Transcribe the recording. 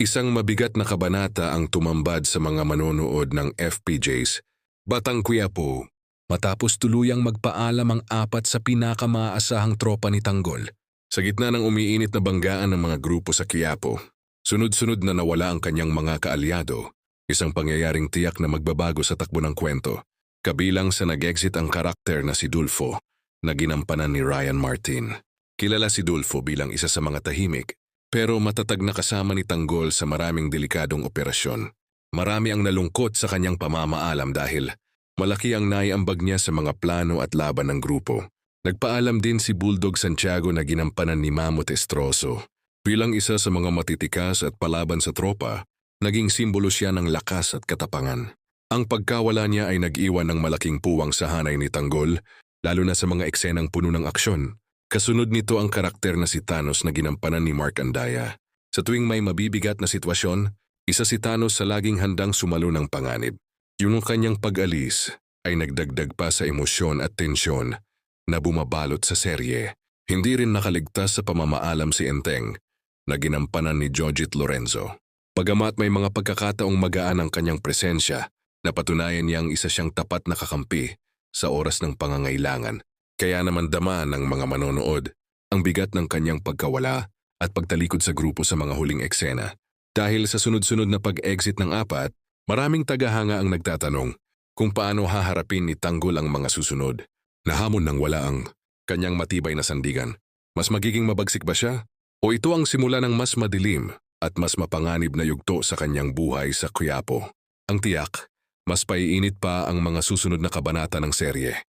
Isang mabigat na kabanata ang tumambad sa mga manonood ng FPJs, Batang Quiapo, matapos tuluyang magpaalam ang apat sa pinakamaasahang tropa ni Tanggol. Sa gitna ng umiinit na banggaan ng mga grupo sa Quiapo, sunod-sunod na nawala ang kanyang mga kaalyado, isang pangyayaring tiyak na magbabago sa takbo ng kwento. Kabilang sa nag-exit ang karakter na si Dulfo, na ginampanan ni Ryan Martin. Kilala si Dulfo bilang isa sa mga tahimik, pero matatag na kasama ni Tanggol sa maraming delikadong operasyon. Marami ang nalungkot sa kanyang pamamaalam dahil malaki ang naiambag niya sa mga plano at laban ng grupo. Nagpaalam din si Bulldog Santiago na ginampanan ni Mamut Estroso. Bilang isa sa mga matitikas at palaban sa tropa, naging simbolo siya ng lakas at katapangan. Ang pagkawala niya ay nag-iwan ng malaking puwang sa hanay ni Tanggol, lalo na sa mga eksenang puno ng aksyon. Kasunod nito ang karakter na si Thanos na ginampanan ni Mark Andaya. Sa tuwing may mabibigat na sitwasyon, isa si Thanos sa laging handang sumalo ng panganib. Yung kanyang pag-alis ay nagdagdag pa sa emosyon at tensyon na bumabalot sa serye. Hindi rin nakaligtas sa pamamaalam si Enteng na ginampanan ni Jojit Lorenzo. Bagamat may mga pagkakataong magaan ang kanyang presensya, napatunayan niyang isa siyang tapat na kakampi sa oras ng pangangailangan. Kaya naman dama ng mga manonood ang bigat ng kanyang pagkawala at pagtalikod sa grupo sa mga huling eksena. Dahil sa sunod-sunod na pag-exit ng apat, maraming tagahanga ang nagtatanong kung paano haharapin ni Tanggol ang mga susunod. Nahamon ng wala ang kanyang matibay na sandigan. Mas magiging mabagsik ba siya? O ito ang simula ng mas madilim at mas mapanganib na yugto sa kanyang buhay sa Quiapo? Ang tiyak, mas paiinit pa ang mga susunod na kabanata ng serye.